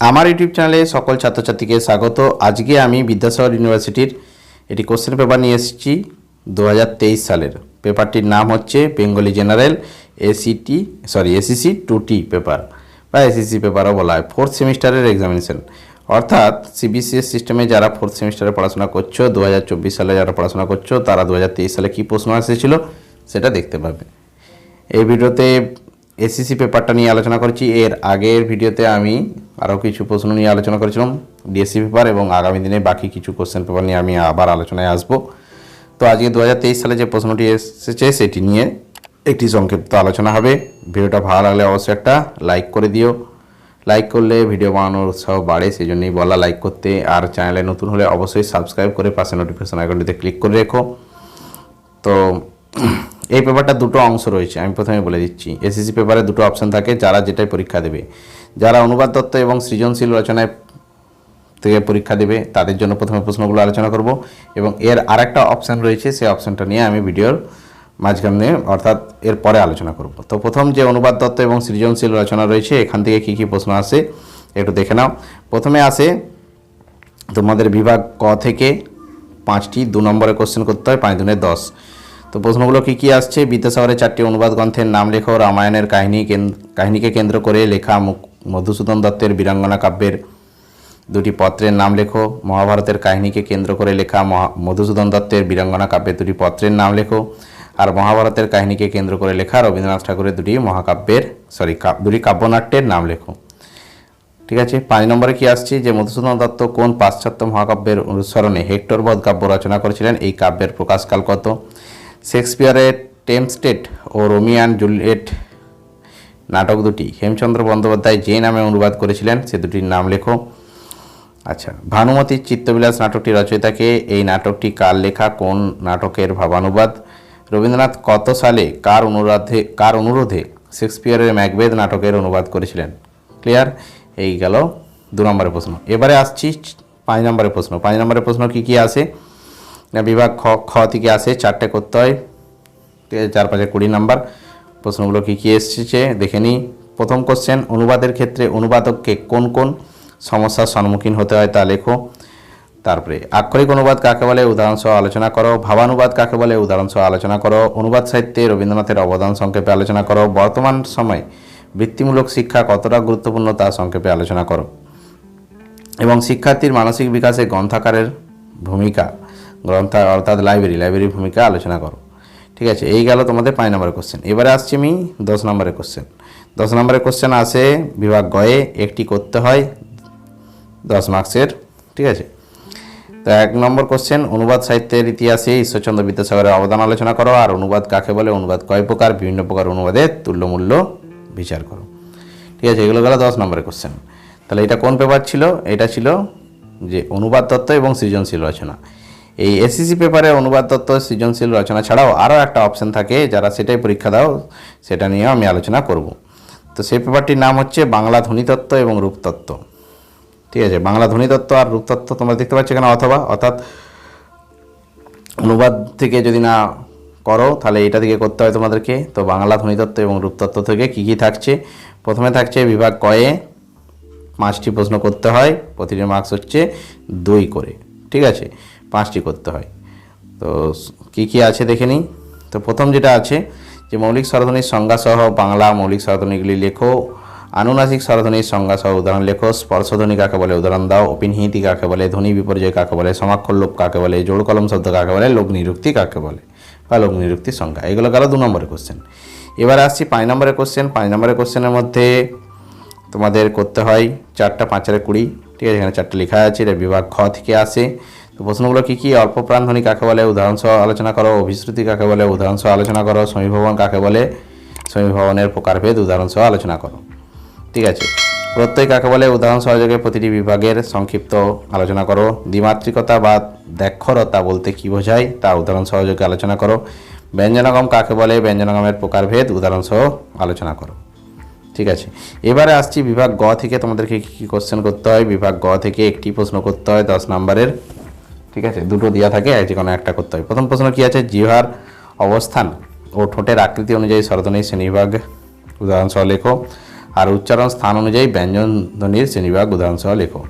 আমার ইউটিউব চ্যানেলে সকল ছাত্রছাত্রীকে স্বাগত। আজকে আমি বিদ্যাসাগর ইউনিভার্সিটির এটি কোশ্চেন পেপার নিয়ে এসেছি 2023 সালের। পেপারটির নাম হচ্ছে বেঙ্গলি জেনারেল এসিসি 2T পেপার বা এসিসি পেপারও বলা হয়, ফোর্থ সেমিস্টারের এক্সামিনেশন। অর্থাৎ সিবিসিএস সিস্টেমে যারা ফোর্থ সেমিস্টারে পড়াশোনা করছো, 2024 সালে যারা পড়াশোনা করছো, তারা 2023 সালে কী প্রশ্ন এসেছিল সেটা দেখতে পাবে। এই ভিডিওতে এসিসি পেপারটা নিয়ে আলোচনা করেছি। এর আগের ভিডিওতে আমি আরও কিছু প্রশ্ন নিয়ে আলোচনা করেছিলাম, ডিএসসি পেপার, এবং আগামী দিনে বাকি কিছু কোশ্চেন পেপার নিয়ে আমি আবার আলোচনায় আসব। তো আজকে 2023 সালে যে প্রশ্নটি এসেছে সেটি নিয়ে একটি সংক্ষিপ্ত আলোচনা হবে। ভিডিওটা ভালো লাগলে অবশ্যই একটা লাইক করে দিও। লাইক করলে ভিডিও বানানোর উৎসাহ বাড়ে, সেই জন্যই বলা লাইক করতে। আর চ্যানেলে নতুন হলে অবশ্যই সাবস্ক্রাইব করে পাশে নোটিফিকেশন আইকনটিতে ক্লিক করে রেখো। তো এই পেপারটা দুটো অংশ রয়েছে, আমি প্রথমে বলে দিচ্ছি। এসএসসি পেপারে দুটো অপশান থাকে, যারা যেটাই পরীক্ষা দেবে। যারা অনুবাদ তত্ত্ব এবং সৃজনশীল রচনায় থেকে পরীক্ষা দেবে তাদের জন্য প্রথমে প্রশ্নগুলো আলোচনা করব, এবং এর আরেকটা অপশান রয়েছে, সেই অপশানটা নিয়ে আমি ভিডিওর মাঝখানে অর্থাৎ এর পরে আলোচনা করব। তো প্রথম যে অনুবাদ তত্ত্ব এবং সৃজনশীল রচনা রয়েছে, এখান থেকে কী কী প্রশ্ন আসে একটু দেখে নাও। প্রথমে আসে তোমাদের বিভাগ ক থেকে 5টি 2 নম্বরে কোশ্চেন করতে হয়, 5 দুনে 10। তো প্রশ্নগুলো কী কী আসছে: বিদ্যাসাগরের 4টি অনুবাদ গ্রন্থের নাম লেখো, রামায়ণের কাহিনীকে কেন্দ্র করে লেখা মধুসূদন দত্তের বীরাঙ্গনা কাব্যের 2টি পত্রের নাম লেখো, মহাভারতের কাহিনীকে কেন্দ্র করে লেখা মধুসূদন দত্তের বীরাঙ্গনা কাব্যের 2টি পত্রের নাম লেখো, আর মহাভারতের কাহিনীকে কেন্দ্র করে লেখা রবীন্দ্রনাথ ঠাকুরের 2টি কাব্যনাট্যের নাম লেখো। ঠিক আছে। 5 নম্বরে কি আসছে যে মধুসূদন দত্ত কোন পাশ্চাত্য মহাকাব্যের অনুসরণে হেক্টর বধ কাব্য রচনা করেছিলেন, এই কাব্যের প্রকাশকাল কত? শেক্সপিয়ারের টেম্পস্টেড ও রোমিও অ্যান্ড জুলিয়েট নাটক 2টি হেমচন্দ্র বন্দ্যোপাধ্যায় যে নামে অনুবাদ করেছিলেন সে 2টির নাম লেখো। আচ্ছা, ভানুমতির চিত্তবিলাস নাটকটি রচয়িতাকে, এই নাটকটি কার লেখা, কোন নাটকের ভাবানুবাদ? রবীন্দ্রনাথ কত সালে কার অনুরোধে শেক্সপিয়ারের ম্যাকবেথ নাটকের অনুবাদ করেছিলেন? ক্লিয়ার? এই গেল 2 নম্বরের প্রশ্ন। এবারে আসছি 5 নম্বরের প্রশ্ন। 5 নম্বরের প্রশ্ন কী কী আসে না, বিভাগ খ থেকে আসে, 4টে করতে হয়, 4 5 20 নম্বর। প্রশ্নগুলো কী কী এসেছে দেখে নিই। প্রথম কোশ্চেন, অনুবাদের ক্ষেত্রে অনুবাদককে কোন কোন সমস্যার সম্মুখীন হতে হয় তা লেখো। তারপরে আক্ষরিক অনুবাদ কাকে বলে, উদাহরণসহ আলোচনা করো। ভাবানুবাদ কাকে বলে, উদাহরণসহ আলোচনা করো। অনুবাদ সাহিত্যে রবীন্দ্রনাথের অবদান সংক্ষেপে আলোচনা করো। বর্তমান সময়ে বৃত্তিমূলক শিক্ষা কতটা গুরুত্বপূর্ণ তা সংক্ষেপে আলোচনা করো। এবং শিক্ষার্থীর মানসিক বিকাশে গ্রন্থাগারের ভূমিকা, অর্থাৎ লাইব্রেরির ভূমিকা আলোচনা করো। ঠিক আছে, এই গেল তোমাদের 5 নম্বরের কোশ্চেন। এবারে আসছি আমি 10 নম্বরের কোশ্চেন। 10 নম্বরের কোশ্চেন আসে বিভাগ গয়ে, একটি করতে হয় 10 মার্কসের। ঠিক আছে। তো 1 নম্বর কোশ্চেন, অনুবাদ সাহিত্যের ইতিহাসে ঈশ্বরচন্দ্র বিদ্যাসাগরের অবদান আলোচনা করো। আর অনুবাদ কাকে বলে, অনুবাদ কয় প্রকার, বিভিন্ন প্রকার অনুবাদের তুল্যমূল্য বিচার করো। ঠিক আছে, এগুলো গেল 10 নম্বরের কোশ্চেন। তাহলে এটা কোন পেপার ছিল? এটা ছিল যে অনুবাদ তত্ত্ব এবং সৃজনশীল রচনা। এই এসএসসি পেপারে অনুবাদ তত্ত্ব, সৃজনশীল রচনা ছাড়াও আরও একটা অপশান থাকে, যারা সেটাই পরীক্ষা দাও সেটা নিয়েও আমি আলোচনা করব। তো সেই পেপারটির নাম হচ্ছে বাংলা ধ্বনিতত্ত্ব এবং রূপতত্ত্ব। ঠিক আছে, বাংলা ধ্বনিতত্ত্ব আর রূপতত্ত্ব তোমরা দেখতে পাচ্ছ এখানে, অর্থাৎ অনুবাদ থেকে যদি না করো তাহলে এটা থেকে করতে হয় তোমাদেরকে। তো বাংলা ধ্বনিতত্ত্ব এবং রূপতত্ত্ব থেকে কী কী থাকছে? প্রথমে থাকছে বিভাগ কয়ে 5টি প্রশ্ন করতে হয়, প্রতিটি মার্কস হচ্ছে 2 করে। ঠিক আছে, 5টি করতে হয়। তো কী কী আছে দেখে নিই। তো প্রথম যেটা আছে যে মৌলিক স্বরধ্বনির সংজ্ঞাসহ বাংলা মৌলিক স্বরধ্বনিগুলি লেখো। আনুনাসিক স্বরধ্বনির সংজ্ঞাসহ উদাহরণ লেখো। স্পর্শধ্বনি কাকে বলে, উদাহরণ দাও। অপিনহিতি কাকে বলে, ধ্বনি বিপর্যয় কাকে বলে, সমাক্ষর লোপ কাকে বলে, জোড় কলম শব্দ কাকে বলে, লোক নিরুক্তি কাকে বলে বা লোক নিরুক্তির সংজ্ঞা। এগুলো গেল 2 নম্বরের কোশ্চেন। এবার আসছি 5 নম্বরের কোশ্চেন। 5 নম্বরের কোশ্চেনের মধ্যে তোমাদের করতে হয় 4টা 5 আর 20। ঠিক আছে, এখানে 4টে লেখা আছে, এটা বিভাগ খ থেকে আসে। তো প্রশ্নগুলো কী কী? অল্প প্রাণধ্বনি কাকে বলে, উদাহরণসহ আলোচনা করো। অভিশ্রুতি কাকে বলে, উদাহরণসহ আলোচনা করো। সমীভবন কাকে বলে, সমীভবনের প্রকারভেদ উদাহরণসহ আলোচনা করো। ঠিক আছে। প্রত্যয় কাকে বলে, উদাহরণ সহযোগে প্রতিটি বিভাগের সংক্ষিপ্ত আলোচনা করো। দ্বিমাত্রিকতা বা দ্ব্যক্ষরতা বলতে কী বোঝায় তা উদাহরণ সহযোগে আলোচনা করো। ব্যঞ্জনাগম কাকে বলে, ব্যঞ্জনাগমের প্রকারভেদ উদাহরণসহ আলোচনা করো। ঠিক আছে, এবারে আসছি বিভাগ গ থেকে তোমাদেরকে কী কী কোশ্চেন করতে হয়। বিভাগ গ থেকে একটি প্রশ্ন করতে হয় 10 নম্বরের। ঠিক আছে, 2টো দেওয়া থাকে, যে কোনো একটা করতে হয়। প্রথম প্রশ্ন কী আছে, জিহ্বার অবস্থান ও ঠোঁটের আকৃতি অনুযায়ী স্বরধ্বনির শ্রেণীবিভাগ উদাহরণসহ লেখো। আর উচ্চারণ স্থান অনুযায়ী ব্যঞ্জন ধ্বনির শ্রেণীবিভাগ উদাহরণসহ লেখো।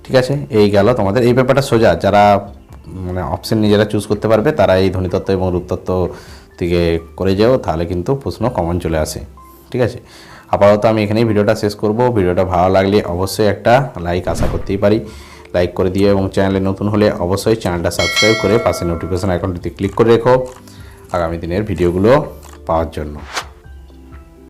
ঠিক আছে, এই গেল তোমাদের। এই ব্যাপারটা সোজা, যারা মানে অপশন নিজেরা চুজ করতে পারবে তারা এই ধ্বনিতত্ত্ব এবং রূপতত্ত্ব থেকে করে যাও, তাহলে কিন্তু প্রশ্ন কমন চলে আসে। ঠিক আছে, আপাতত আমি এখানেই ভিডিওটা শেষ করব। ভিডিওটা ভালো লাগলে অবশ্যই একটা লাইক আশা করতেই পারি, লাইক করে দিও এবং চ্যানেলে নতুন হলে অবশ্যই চ্যানেলটা সাবস্ক্রাইব করে পাশে নোটিফিকেশন আইকনটিতে ক্লিক করে রেখো আগামী দিনের ভিডিওগুলো পাওয়ার জন্য।